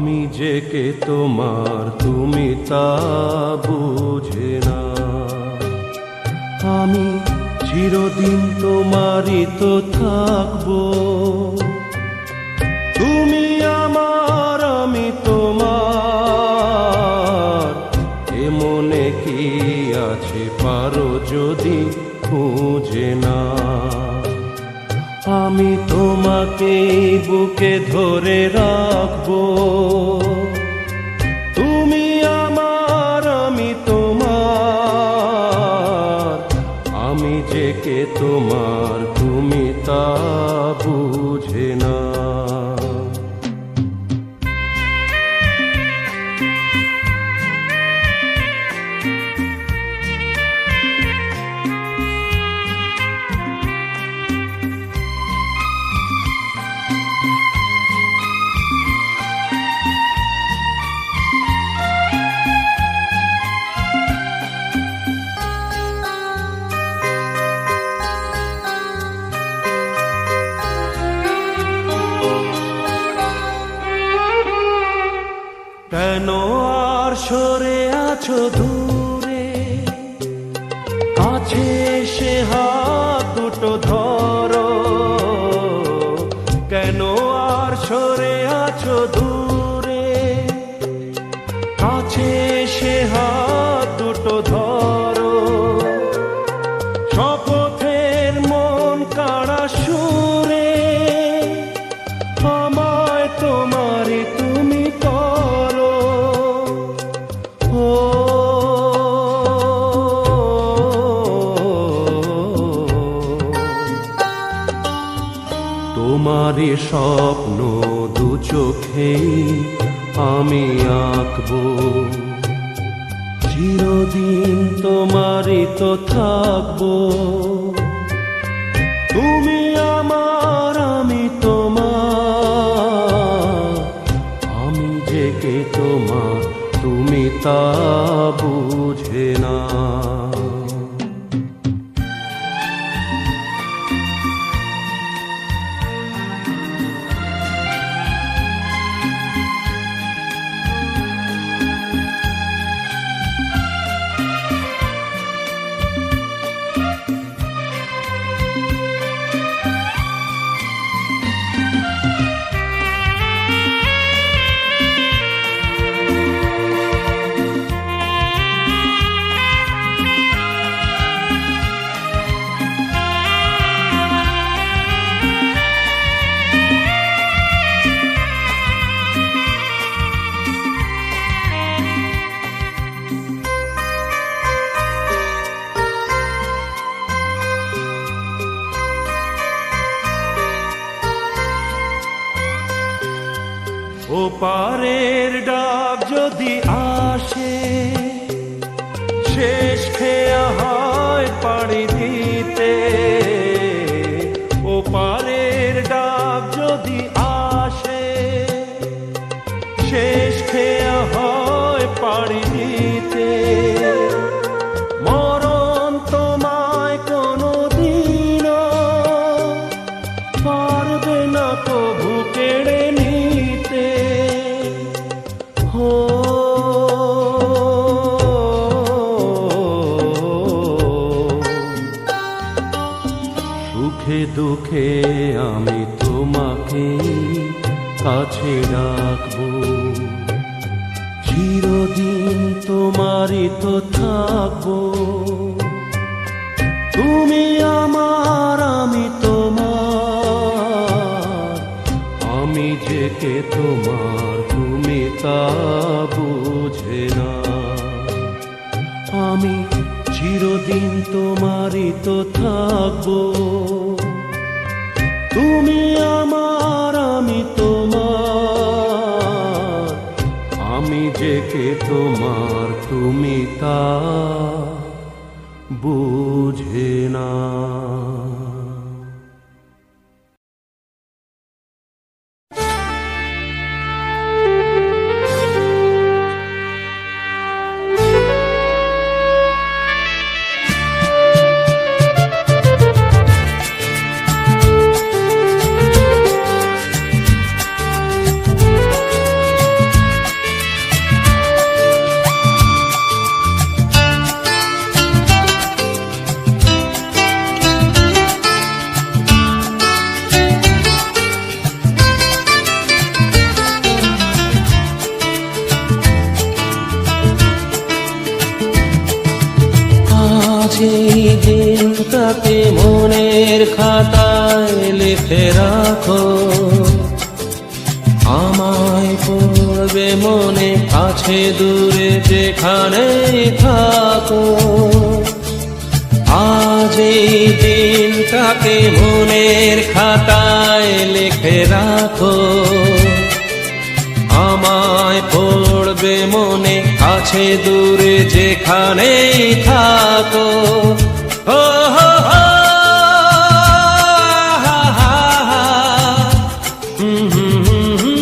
আমি যে কে তোমার তুমি তা বুঝে না। আমি চিরদিন তোমারই তো থাকবো। তুমি আমার আমি তোমার, এ মনে কি আছে পারো যদি খুঁজে না। আমি তোমাকে বুকে ধরে রাখবো। তুমি আমার আমি তোমার, আমি যে কে তোমার তুমি তা বুঝে না। কেন আর সরে আছো দূরে, কাছে এসে হাত দুটো ধরো। কেন আর সরে আছো দূরে, কাছে এসে হাত দুটো ধরো। শপথের মন কাড়া সুরে আমায় তোমারই তুমি করো। তোমারই স্বপ্ন দু চোখেই আমি আঁকবো। চিরদিন তোমারই তো থাকবো। তুমি আমার আমি তোমার, আমি যে কে তোমার তুমি তা বুঝে না। ও পারের ডাক যদি আসে, শেষ খেয়া হয় পাড়ি দিতে। ও পারের ডাক যদি আসে, শেষ খেয়া হয় পাড়ি দিতে। মরণ তোমায় কোনো দিনও পারবে না প্রভু কেড়ে নিতে। সুখে দুঃখে আমি তোমাকে কাছে রাখবো। চিরদিন তোমারই তো থাকবো। তুমি আমার আমি তোমার, আমি যে কে তোমার তুমি তা বুঝে না। আমি চিরদিন তোমারই তো থাকবো। তুমি আমার আমি তোমার, আমি যে কে তোমার তুমি তা বুঝে না। দিনটাকে মনের খাতায় লিখে রাখো, আমায় পড়বে মনে কাছে দূরে যেখানেই থাকো। আজ এই দিনটাকে মনের খাতায় লিখে রাখো, আমায় পড়বে মনে কাছে দূরে যেখানেই থাকো। ও হো হো, হা হা হা, হুম হুম হুম হুম।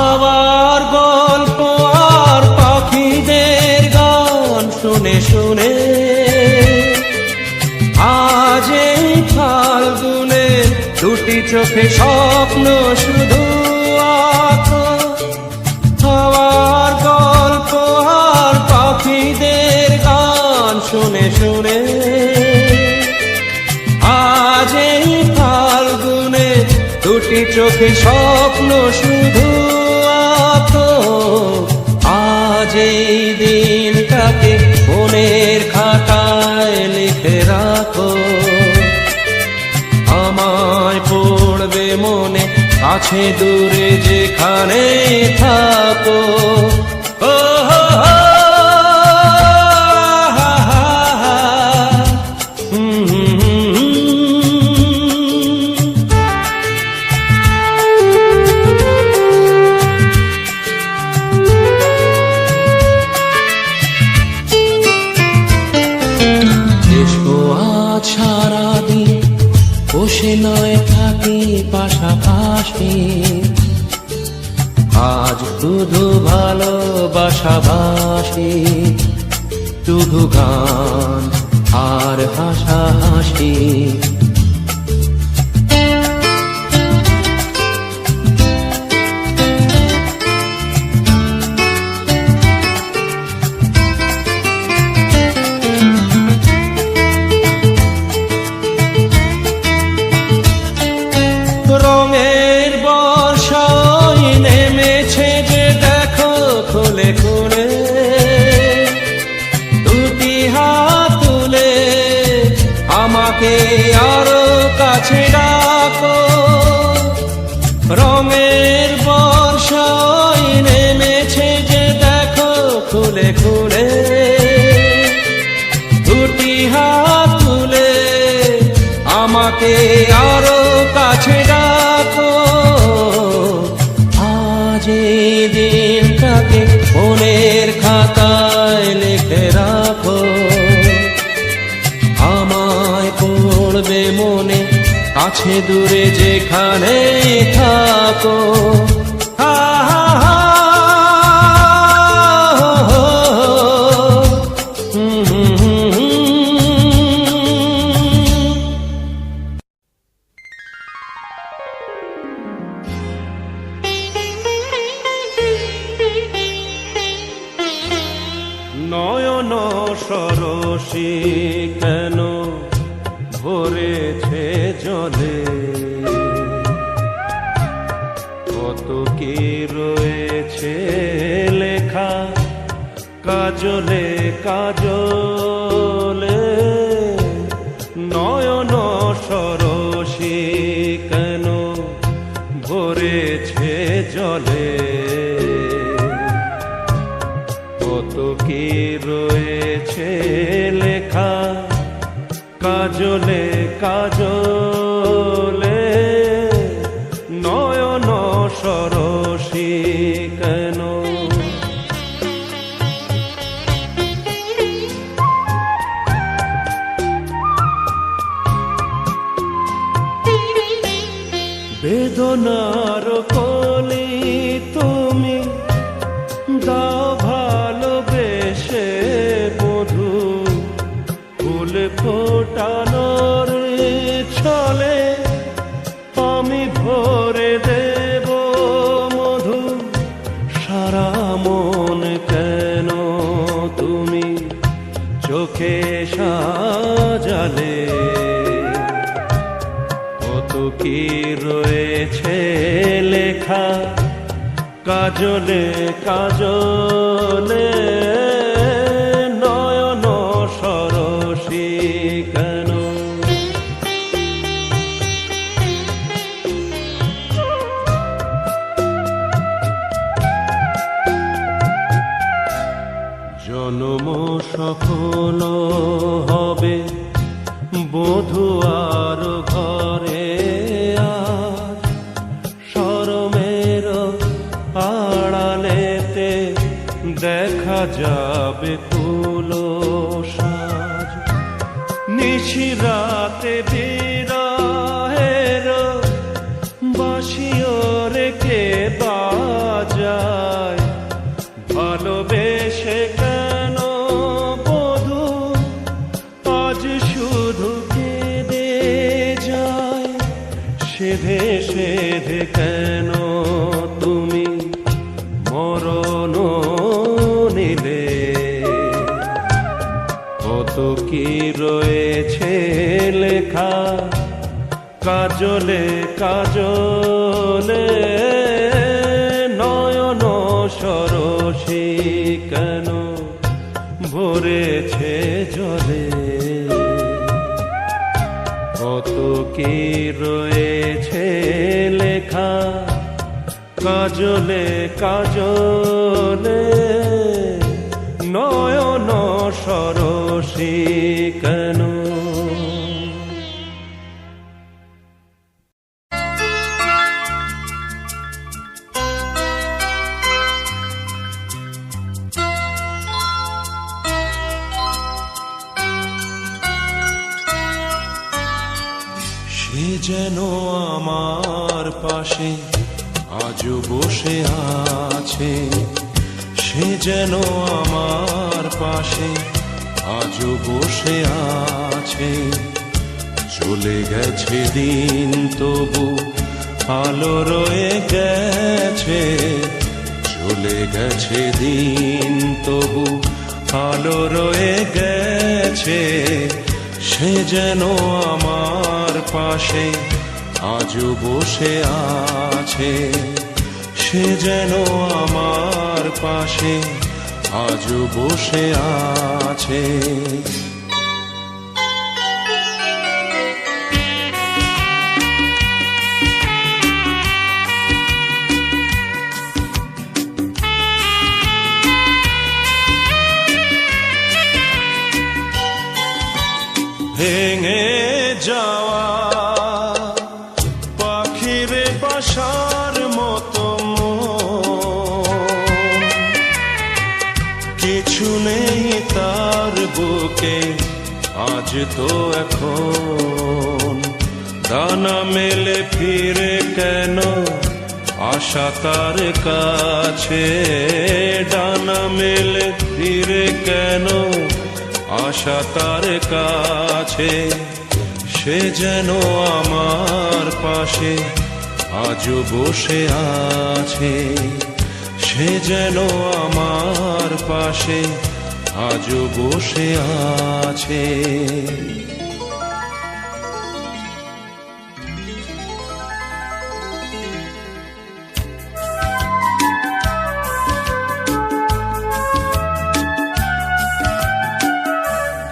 আবার গল্প আর পাখিদের গান শুনে শুনে আজ এই ফাল্গুনে দুটি চোখে স্বপ্ন শুধু আঁকো। আবার গল্প আর পাখিদের গান শুনে শুনে আজ এই ফাল্গুনে দুটি চোখে স্বপ্ন শুধু আঁকো। আজ এই দিনটাকে মনের খাতায় লিখে রাখো, আমায় পড়বে মনে কাছে দূরে যেখানে থাকো। ও হো হো, হা হা হা, হুম হুম হুম হুম। সারাদিন বসে নয় থাকি পাশাপাশি, আজ শুধু ভালোবাসাবাসি, শুধু গান আর হাসাহাসি। রঙের বর্ষায় নেমেছে যে দেখো খুলে খুলে, দুটি হাত তুলে আমাকে আরো কাছে ডাকো। রঙের বর্ষায় নেমেছে যে দেখো খুলে খুলে, দুটি হাত তুলে আমাকে আরো কাছে ডাকো। আজ এই দিনটাকে মনের খাতায় লিখে রাখো, আমায় পড়বে মনে কাছে দূরে যেখানে থাকো। হা হা হা, হো হো হো, হুম হুম হুম হুম। নয়ন সরসী কেন ভরেছে জলে, কত কি রয়েছে লেখা কাজলে কাজলে। নয়ন সরসী কেন ভরেছে জলে, কত কি রয়েছে লেখা কাজলে কাজলে। নয়ন সরসী কেন, বেদনার কলি তুমি দাও ভালোবেসে মধু, ফুল ফোটানোর ছলে আমি ভরে দেব মধু। চোখে সাজালে কত কি রয়েছে লেখা কাজলে কাজলে নয়ন সরসী কেন জন্ম সফল হবে বধূ আর ঘরে আজ শরমের আড়ালেতে দেখা যাবে কুলো সাজ নিশিরাতে বিরহের বাঁশিও রেখে বাজায় ভালোবেসে কেন বধূ আজ শুধু কেঁদে যায় সেধে সেধে কেন তুমি মরণ নিলে কত কি রয়েছে লেখা কাজলে কাজলে নয়ন সরসী কেন ভরেছে জলে কত কি রয়েছে লেখা কাজলে কাজলে নয়ন সরসী কেন সে যেন আমার পাশে আজও বসে আছে সে যেন আমার পাশে আজও বসে আছে চলে গেছে দিন তবু আলো রয়ে গেছে চলে গেছে দিন তবু আলো রয়ে গেছে সে যেন আমার পাশে আজও বসে আছে সে যেন আমার পাশে আজও বসে আছে ভেঙে যাওয়া পাখির বাসার মতো কিছু নেই তার বুকে আজ তো এখন ডানা মেলে ফিরে কেন আশা তার কাছে ডানা মেলে ফিরে কেন আশা তার কাছে সে যেন আমার পাশে আজও বসে আছে সে যেন আমার পাশে আজও বসে আছে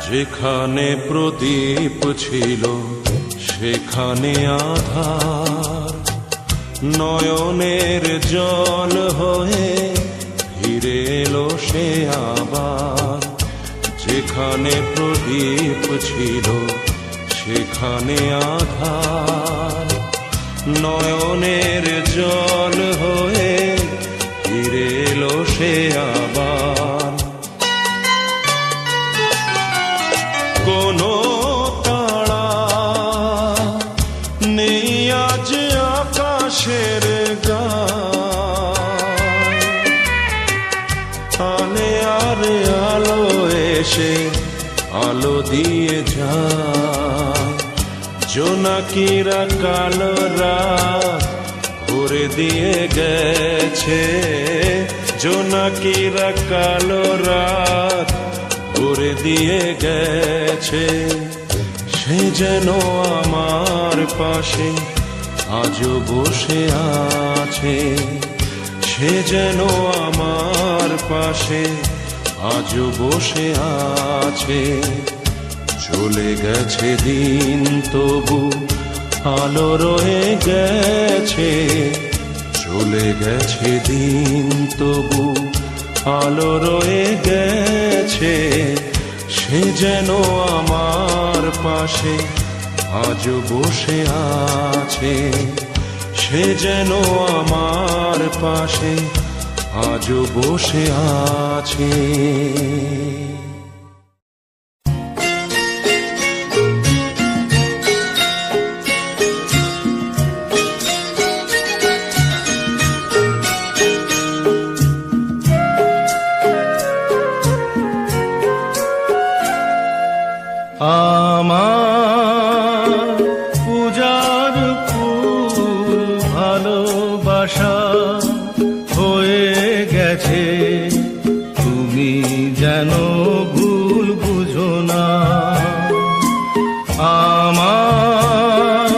যেখানে প্রদীপ ছিল সেখানে আধার নয়নের জল হয়ে ফিরে এলো সে আবার যেখানে প্রদীপ ছিল সেখানে আধার নয়নের জল হয়ে ফিরে এলো সে আবার কোনো তারা নেই আজ আকাশের গায়ে আলে আরে আলো এসে আলো দিয়ে যায় জোনাকিরা কালো রাত ভরে দিয়ে গেছে জোনাকিরা কালো রাত করে দিয়ে গেছে, সে যেন আমার পাশে আজও বসে আছে, সে যেন আমার পাশে আজও বসে আছে। চলে গেছে দিন তবু আলো রয়ে গেছে, চলে গেছে দিন তবু আলো রয়ে গেছে, সে যেন আমার পাশে আজও বসে আছে, সে যেন আমার পাশে আজও বসে আছে। আমার পূজার ফুল ভালোবাসা হয়ে গেছে, তুমি যেন ভুল বুঝো না। আমার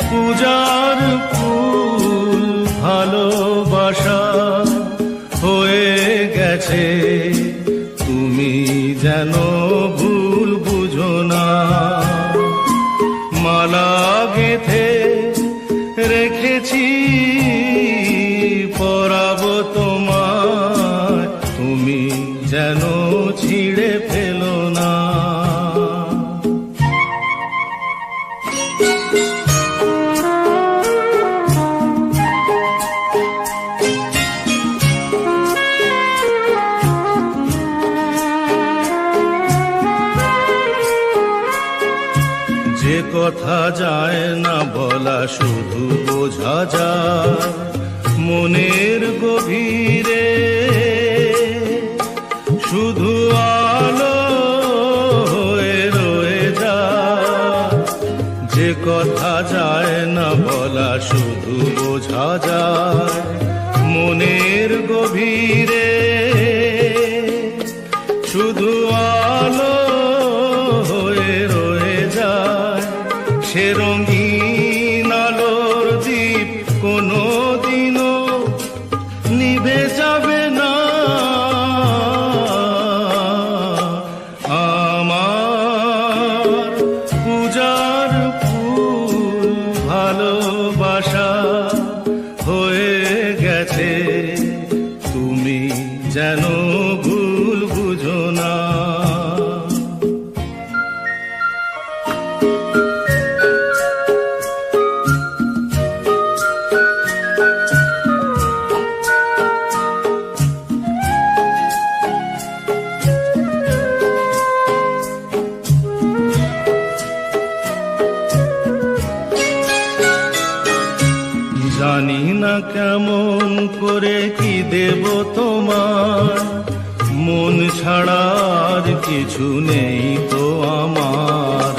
পূজার ফুল ভালোবাসা হয়ে গেছে, তুমি যেন ভুল বুঝো না। মালা গেথে রেখেছি পরাবো তোমায়, তুমি যেন ছিঁড়ে ফেলো না। যে কথা যায় না বলা শুধু বোঝা যায় মনের গভীরে, শুধু আলো হয়ে রয়ে যায়। যে কথা যায় না বলা শুধু বোঝা যায় মনের গভীরে, শুধু আলো হয়ে রয়ে যায়। সে রঙিন আলোর দ্বীপ কোনো দিনও নিভে যাবে না। আমার পূজার ফুল ভালোবাসা হয়ে গেছে, তুমি যেন ভুল বুঝো না। জানি না কেমন করে কি দেব তোমার, মন ছাড়ার কিছু নেই তো আমার।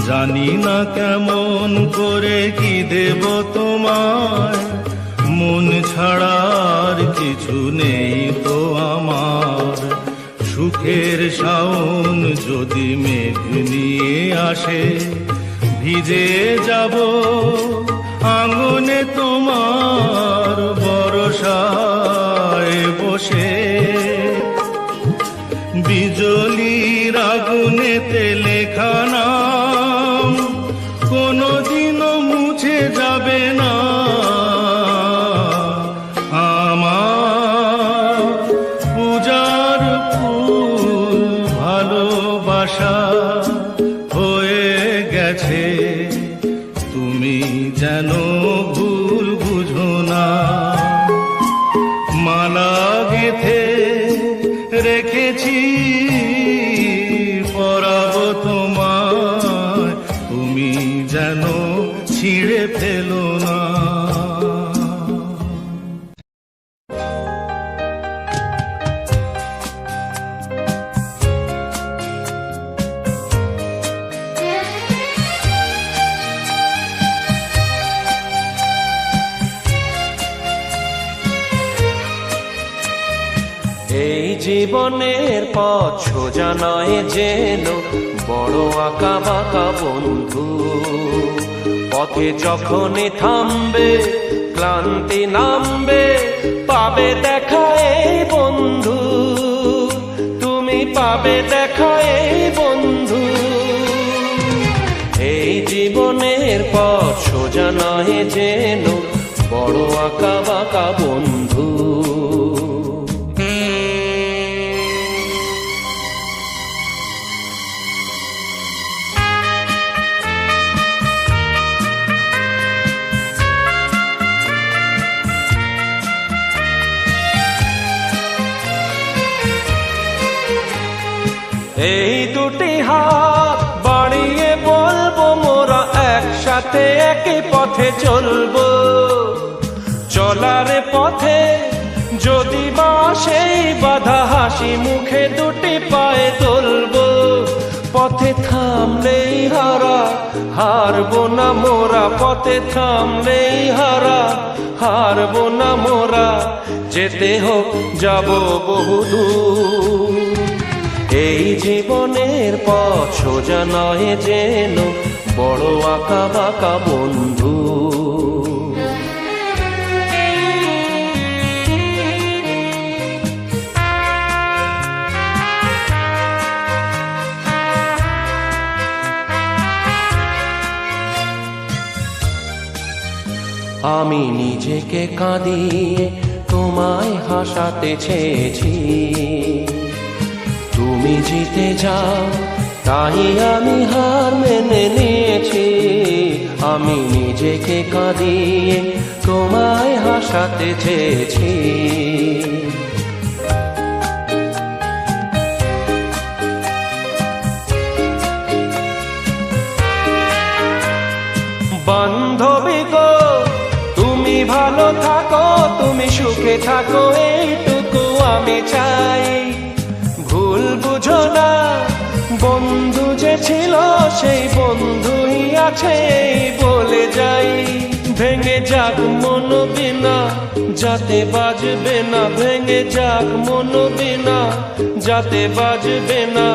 জানি না কেমন করে কি দেব তোমার, মন ছাড়ার কিছু নেই তো আমার। সুখের শাওন যদি মেঘ নিয়ে আসে, ভিজে যাব আঙ্গনে তোমার বরসায় বসে। বিজলির আগুনেতে লেখা নাম কোনোদিনও মুছে যাবে না। আমার পূজার ফুল ভালোবাসা হয়ে গেছে, তুমি যেন ভুল বুঝো না। মালা গেথে রেখেছি পরাবো তোমায়, তুমি যেন ছিঁড়ে ফেলো না। এই জীবনের পথ সোজা নয় যেন বড় আঁকা বাঁকা বন্ধু, পথে যখনই থামবে ক্লান্তি নামবে পাবে দেখা এই বন্ধু, তুমি পাবে দেখা এই বন্ধু। এই জীবনের পথ সোজা নয় যেন বড় আঁকা বাঁকা বন্ধু। এই দুটি হাত বাড়িয়ে বলবো মোরা একসাথে একই পথে চলবো, চলার পথে যদি বা সেই বাধা হাসি মুখে দুটি পায়ে তুলবো, পথে থামলেই হারা হারবো না মোরা, পথে থামলেই হারা হারবো না মোরা, যেতে হোক যাবো বহুদূর। এই জীবনের পথ সোজা নয় যেন বড় আঁকা বাঁকা বন্ধু। আমি নিজেকে কাঁদিয়ে তোমায় হাসাতে চেয়েছি, তুমি জিতে যাও তাই আমি হার মেনে নিয়েছি। আমি নিজেকে কাঁদিয়ে তোমায় হাসাতে চেয়েছি। বান্ধবী গো তুমি ভালো থাকো, তুমি সুখে থাকো এইটুকু আমি চাই। ভুল বুঝো না বন্ধু যে ছিল সেই বন্ধুই আছে বলে যাই। ভেঙে যাক মন বিনা যাতে বাজবে না, ভেঙে যাক মন বিনা যাতে বাজবে না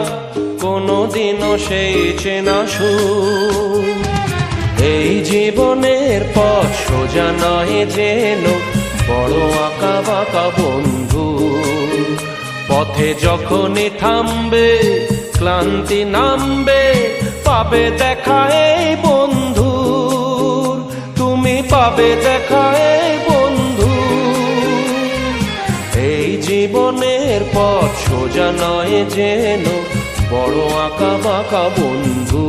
কোনোদিনও সেই চেনা সুর। এই জীবনের পথ সোজা নয় যেন বড় আঁকা বাঁকা বন্ধু, পথে যখনই থামবে ক্লান্তি নামবে পাবে দেখা এই বন্ধু, তুমি পাবে দেখা এই বন্ধু। এই জীবনের পথ সোজা নয় যেন বড় আঁকা বাঁকা বন্ধু।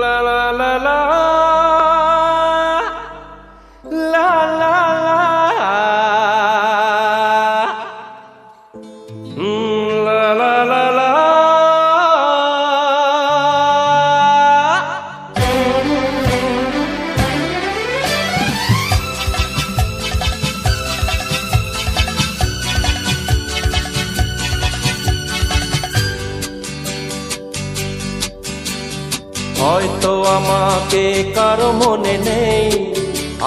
লা লা লা লা la la la la la la la হয়তো আমাকে কারো মনে নেই,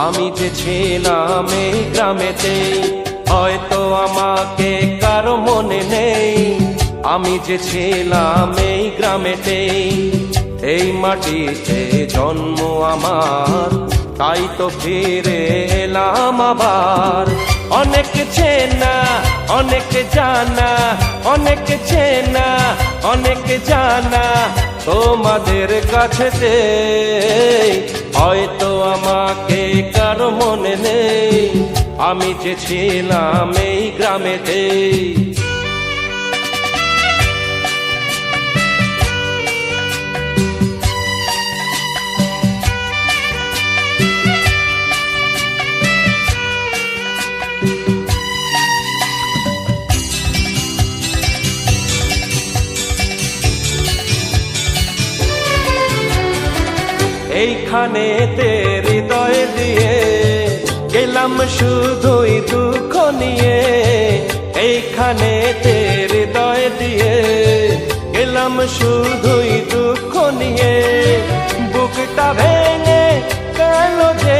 আমি যে ছিলাম এই গ্রামেতে। হয়তো আমাকে কারো মনে নেই, আমি যে ছিলাম এই গ্রামেতে। এই মাটিতে জন্ম আমার তাই তো ফিরে এলাম আবার। অনেক চেনা অনেক জানা, অনেক চেনা অনেক জানা তোমাদের কাছেতে। হয়তো আমাকে কারো মনে নেই, আমি যে ছিলাম এই গ্রামেতে। এইখানেতে হৃদয় দিয়ে গেলাম শুধুই দুঃখ নিয়ে। এইখানেতে হৃদয় দিয়ে গেলাম শুধুই দুঃখ নিয়ে। বুকটা ভেঙে গেল যে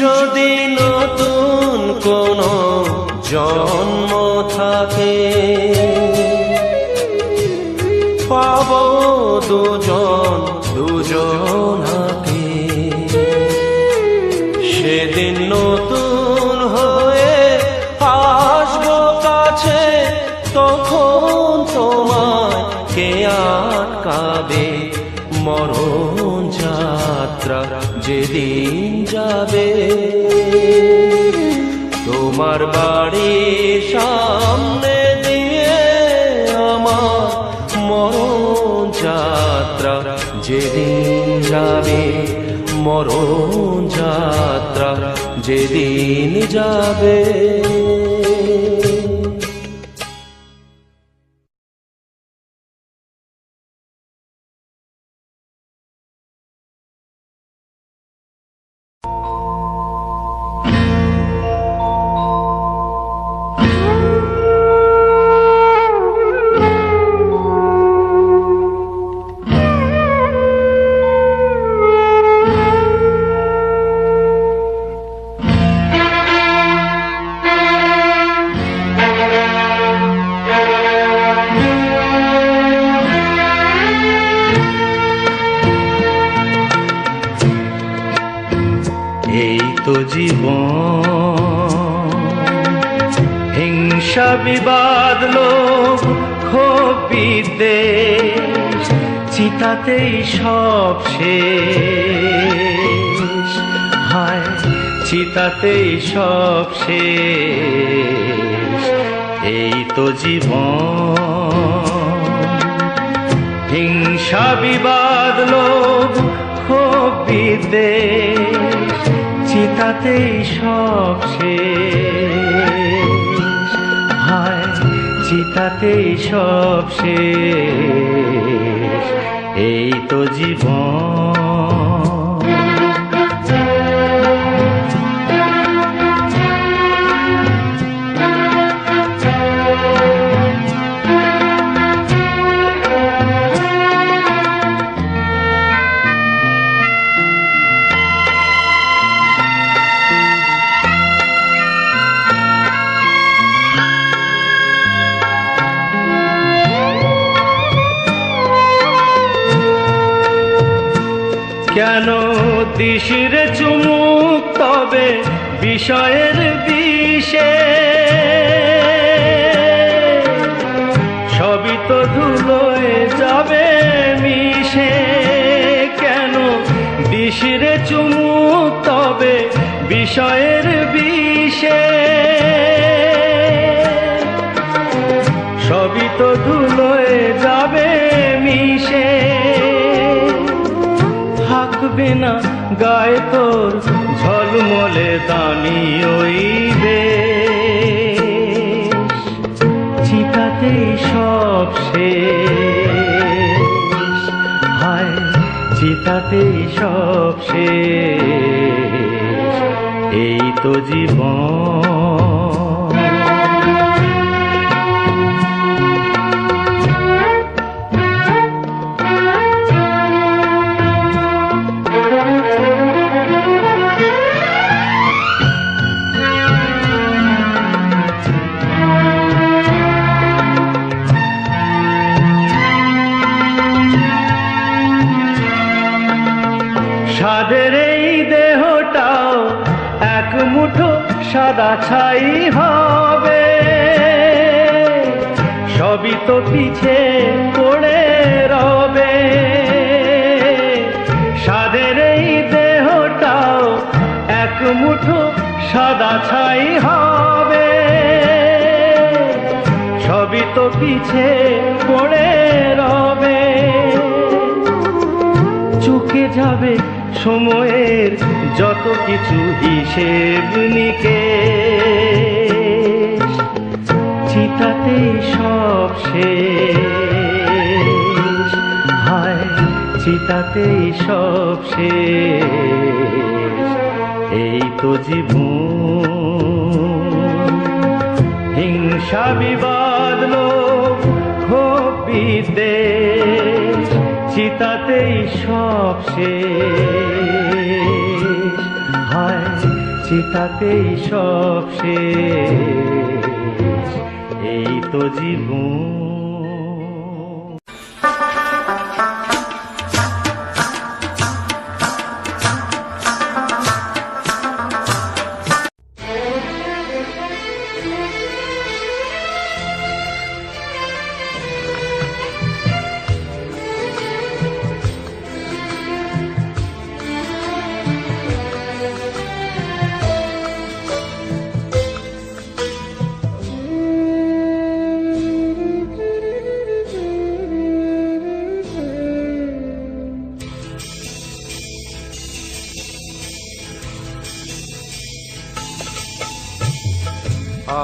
যদি নতুন কোনো জন্ম থাকে, পাব দুজন দুজনাকে। সেদিন নতুন হয়ে আসবো কাছে, তখন তোমায় কে আটকাবে? মরণ যাত্রা যেদিন যাবে, তোমার বাড়ির সামনে দিয়ে আমার মরণ যাত্রা যেদিন যাবে, মরণ যাত্রা যেদিন যাবে। এই তো জীবন, হিংসা বিবাদ লোভ ক্ষোভ বিদ্বেষ, চিতাতেই সব শেষ। হায় চিতাতেই সব শেষ। এই তো জীবন, হিংসা বিবাদ লোভ ক্ষোভ বিদ্বেষ, চিতাতেই সব শেষ। হায় চিতাতেই সব শেষ। এই তো জীবন। কেন দিশির চুমুক তবে বিষয়ের বিষে, সবই তো ধুলোয় যাবে মিশে। কেন দিশির চুমুক তবে বিষয়ের বিষে, সবই তো ধুলোয় যাবে মিশে। থাকবে না গায়ে তোর ঝলমলে দামি ওই বেশ, চিতাতেই সব শেষ। হায় চিতাতেই সব শেষ। এই তো জীবন। সাদের এই দেহটাও এক মুঠো সাদা ছাই হবে, সবই তো পিছে পড়ে রবে। সাদের এই দেহটাও এক মুঠো সাদা ছাই হবে, সবই তো পিছে পড়ে রবে। চুকে যাবে সময়ের যত কিছু হিসেব নিকেশ, চিতাতেই সব শেষ। হায় চিতাতেই সব শেষ। এই তো জীবন, হিংসা বিবাদ লোভ ক্ষোভ বিদ্বেষ, চিতাতেই সব শেষ। হায় চিতাতেই সব শেষ, এই তো জীবন।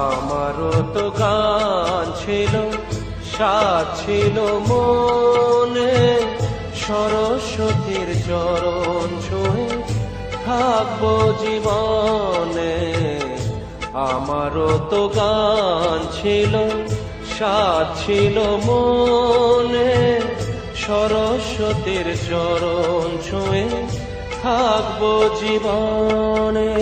আমারও তো গান ছিল, সাথ ছিল মনে, সরস্বতীর চরণ ছুঁয়ে থাকবো জীবনে। আমারও তো গান ছিল, সাথ ছিল মনে, সরস্বতীর চরণ ছুঁয়ে থাকবো জীবনে।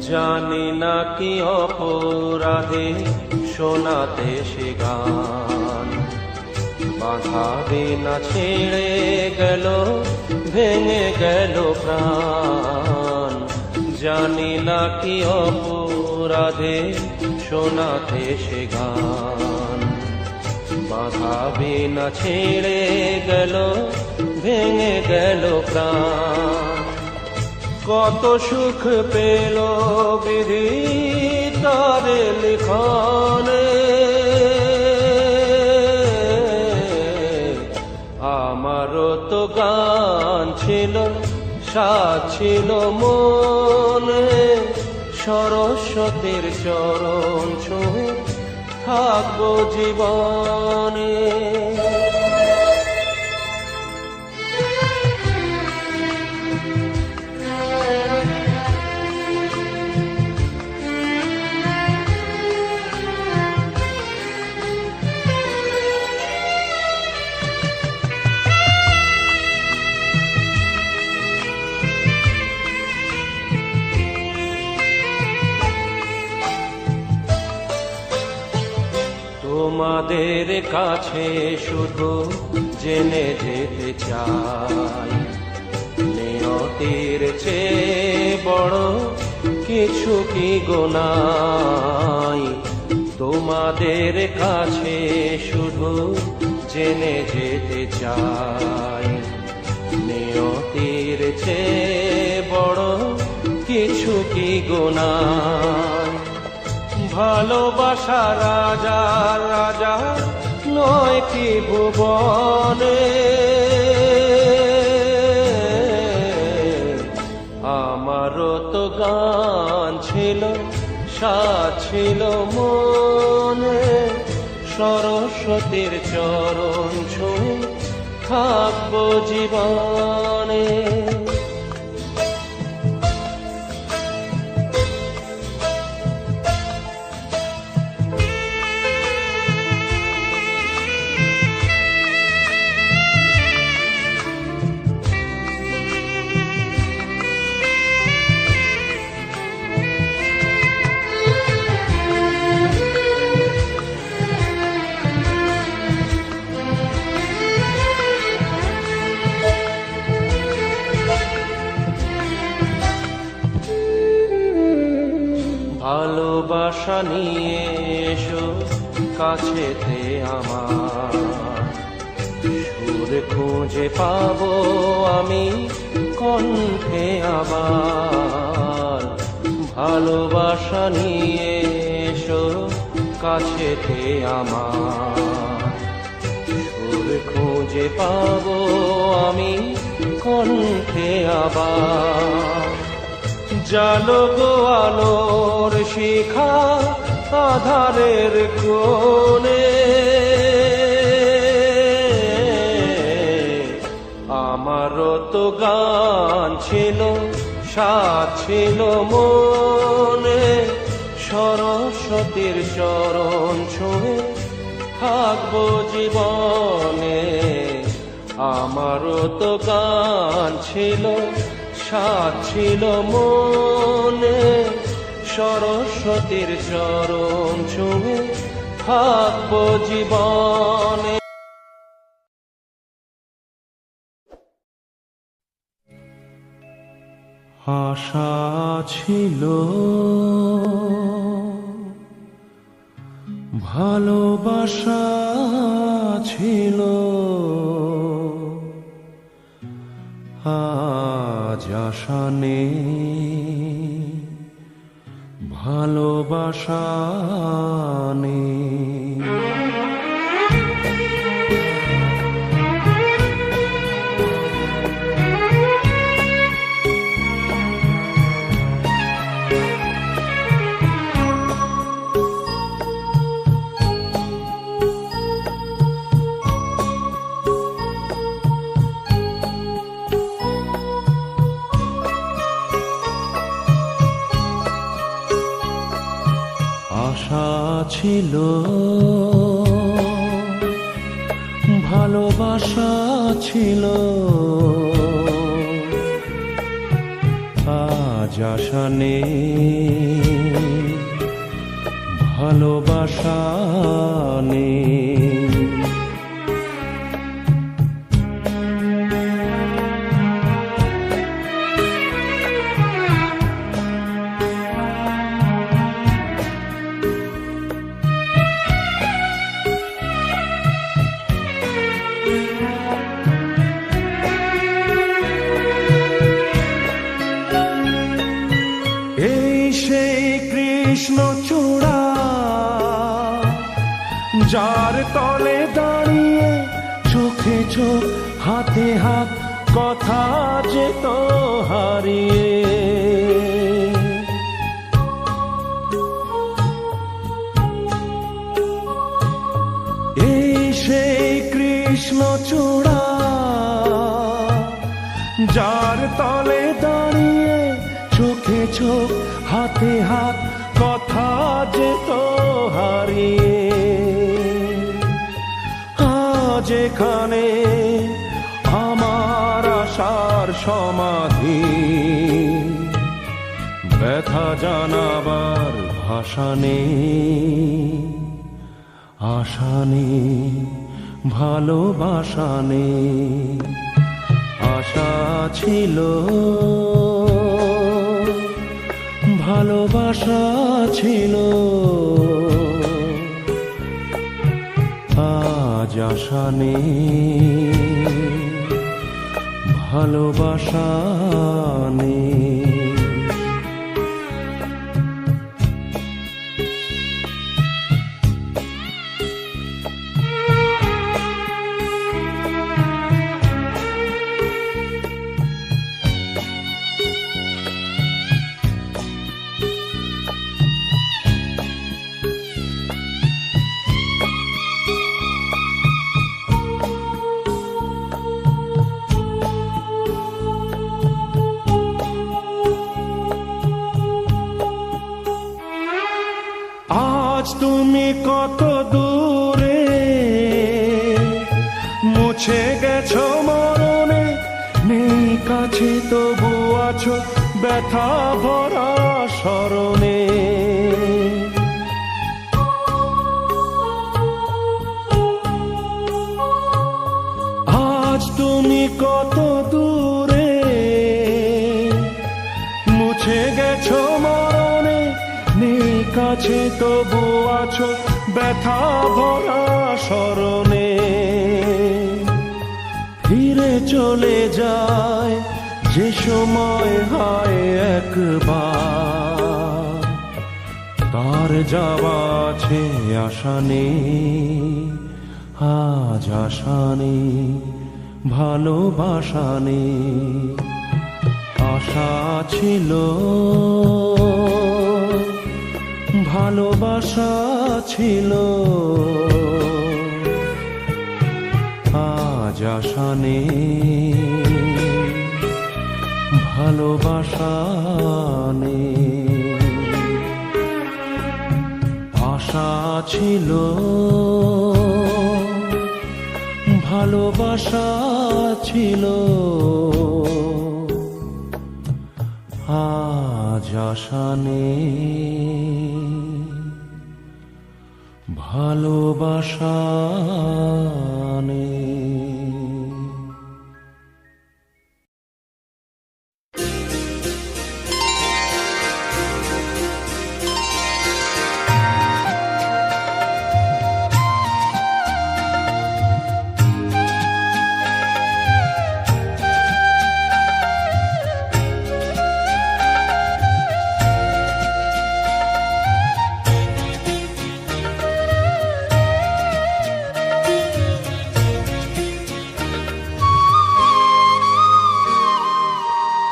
জানি না কি অপরাধে শোনাতে সে গান, বাঁধাবে না ছেড়ে গেল, ভেঙে গেল প্রাণ। জানি না কি অপরাধে শোনাতে সে গান, বাঁধাবে না ছেড়ে গেল, ভেঙে গেল প্রাণ। কত সুখ পেল বিধি তার লিখনে, আমারও তো গান ছিল, সাথ ছিল মনে, সরস্বতীর চরণ ছুঁয়ে থাকবো জীবনে। তোমাদের কাছে শুধু জেনে যেতে চাই, নিয়তির চেয়ে বড় কিছু কি গোনাই। তোমাদের কাছে শুধু জেনে যেতে চাই, নিয়তির চেয়ে বড় কিছু কি গোনাই। ভালোবাসা রাজা রাজা নয় কি ভুবনে, আমারও তো গান ছিল, সাথ ছিল মনে, সরস্বতীর চরণ ছুঁয়ে থাকবো জীবনে। ভালোবাসা নিয়ে এসো কাছেতে আমার, সুর খুঁজে পাবো আমি কণ্ঠে আবার। ভালোবাসা নিয়ে এসো কাছেতে আমার, সুর খুঁজে পাবো আমি কণ্ঠে আবার জালো গো আলোর শিখা আধারের কোণে আমারও তো গান ছিল সাথ ছিল মনে সরস্বতীর চরণ ছুঁয়ে থাকবো জীবনে আমারও তো গান ছিল সাথ ছিল মনে সরস্বতীর চরণ ছুঁয়ে থাকবো জীবনে আশা ছিল ভালোবাসা ছিল আজ আশা নেই ভালোবাসা নেই আশা ছিল ভালোবাসা ছিল আজ আশা নেই ভালোবাসা নেই কৃষ্ণচূড়া যার তলে দাঁড়িয়ে চোখে চোখ হাতে হাত কথা যেত হারিয়ে এই সেই কৃষ্ণচূড়া যার তলে দাঁড়িয়ে চোখে চোখ হাতে হাত কথা যেত হারিয়ে আজ এখানে আমার আশার সমাধি ব্যথা জানাবার ভাষা নেই আশা নেই ভালোবাসা নেই আশা ছিল ভালোবাসা ছিল আজ আশা নেই ভালোবাসা নেই আজ তুমি কত দূরে মুছে গেছো মরণে নেই কাছে তবু আছো ব্যথা ভরা স্মরণে আজ তুমি কত দূরে মুছে গেছো মরণে নেই কাছে তবু আছো ব্যথা ভরা স্মরণে ফিরে চলে যায় যে সময় হয় একবার তার যাওয়া আছে আশা নেই আজ আশা নেই ভালোবাসা নেই, আশা ছিল, ভালোবাসা ছিল, আজ আশা নেই, ভালোবাসা নেই। আশা ছিল, ভালোবাসা ছিল, আজ আশা নেই, ভালোবাসা নেই।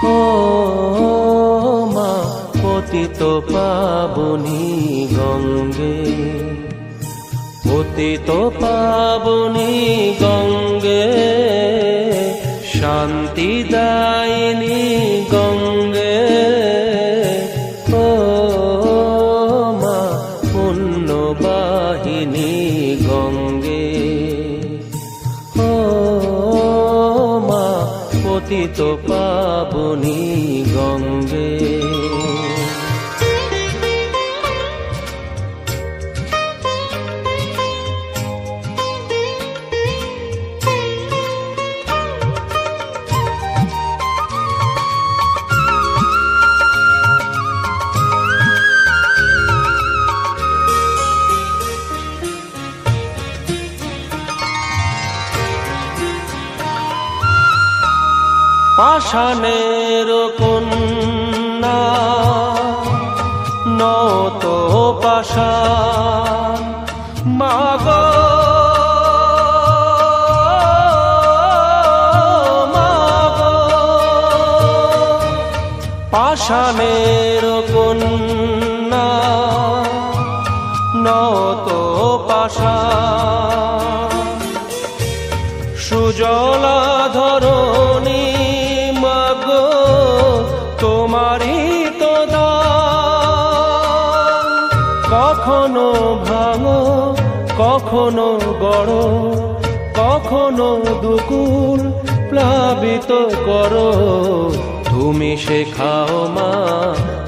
ও মা পতিত পাবনী গঙ্গে, পতিত পাবনী গঙ্গে, শান্তি দায়িনী গঙ্গে। ও মা পুণ্যবাহিনী গঙ্গে, ও মা পতিত পাবনী গঙ্গে। পাষাণের কন্যা নত পাষাণ, মাগো মাগো, পাষাণের কন্যা নত পাষাণ, সুজলা ধরণী মাগো তোমারই তো দান। কখনো ভাঙো, কখনো গড়ো, কখনো দুকুল প্লাবিত করো। তুমি শেখাও মা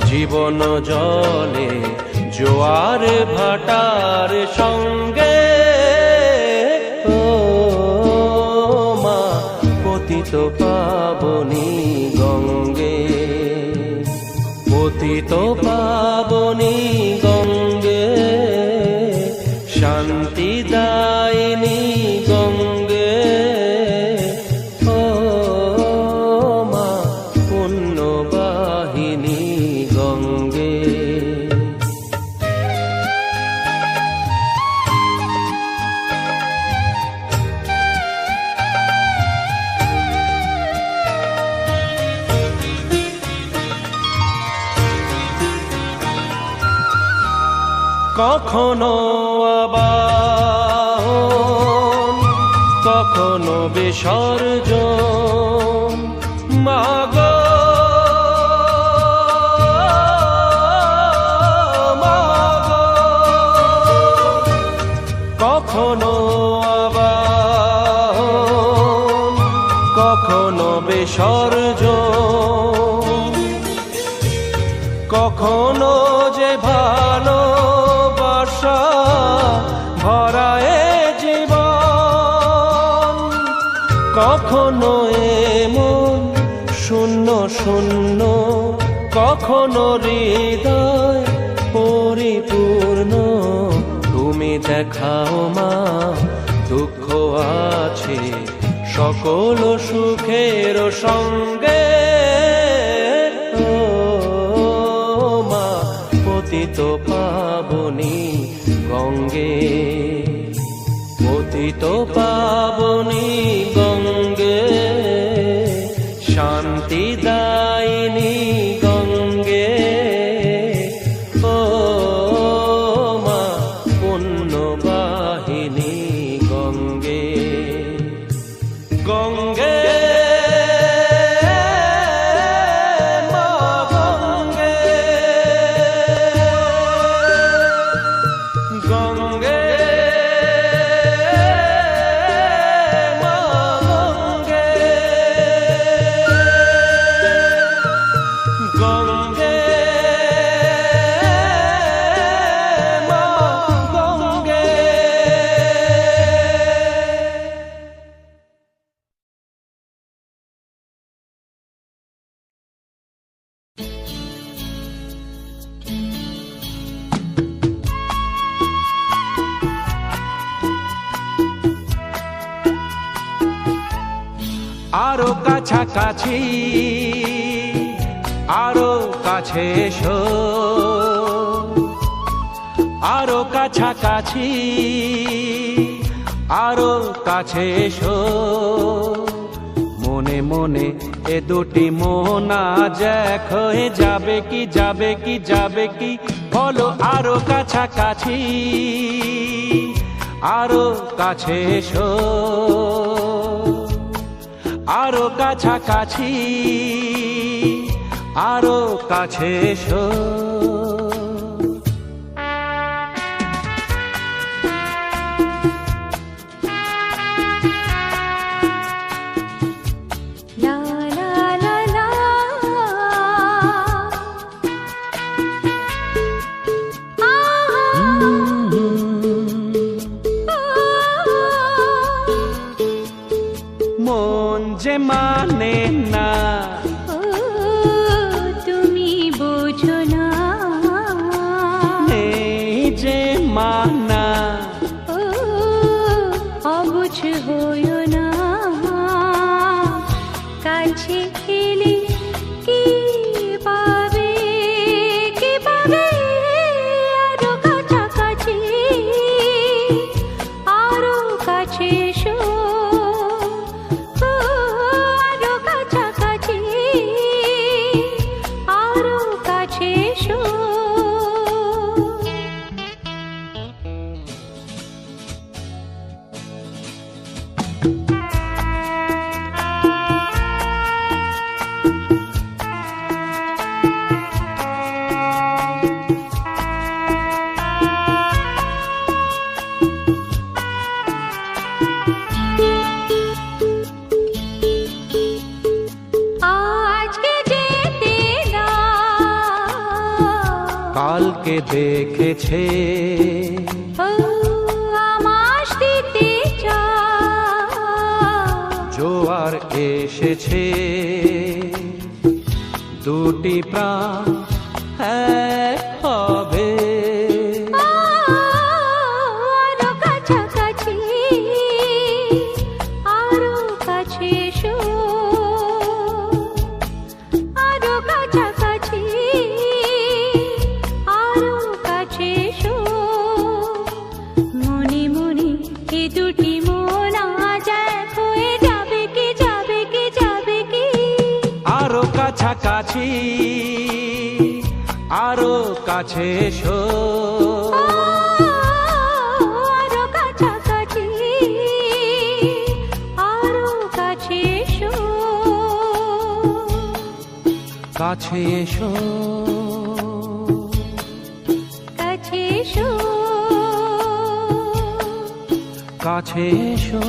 জীবন জলে জোয়ার ভাটার সঙ্গে। ও মা পতিত পাবনী গঙ্গে, পতিত পাবনী গঙ্গে, শান্তি দায়িনী গঙ্গে। ও মা পুণ্যবাহিনী গঙ্গে। কখনো আবাহন, কখনো বিসর্জন, মাগো মাগো। কখনো আবাহন, কখনো বিসর্জন, কখনো যে ভালোবাসা ভরায় জীবন, কখনো এমন শূন্য শূন্য, কখনো হৃদয় পরিপূর্ণ। তুমি দেখাও মা দুঃখ আছে সকল সুখের সঙ্গে। ও মা পতিত পাবনী গঙ্গে, পতিত পাবনী গঙ্গে, আরো কাছাকাছি, আরো কাছে এসো, আরো কাছাকাছি, আরো কাছে এসো। মনে মনে এ দুটি মন আজ এক হয়ে যাবে কি, যাবে কি, যাবে কি, বলো আরো কাছাকাছি, আরো কাছে এসো, আরো কাছাকাছি, আরো কাছে এসো। লা লা লা লা, মন যে মানে না, ও তুমি বোঝো না, নেই যে মানা, ও অবুঝ হইও না। কাছে এলে কি পাবে, কি পাবে, আরো কাছাকাছি, আরো কাছে এসো, ও আরো কাছাকাছি, আরো কাছে এসো। আজকে যেতে না, কালকে দেখেছে, ও আমাস দিতে চাও, জোয়ার এসেছে, দুটি প্রাণ এক হবে। আরো কাছাকাছি, আরো কাছে এসো, আরো কাছাকাছি, আরো কাছে এসো। মনে মনে এ দুটি মন আজ এক হয়ে যাবে কি, যাবে কি, যাবে কি, আরো কাছাকাছি, আরো কাছে এসো, আরো কাছাকাছি, আরো কাছে এসো, কাছে এসো, কাছে এসো, কাছে এসো।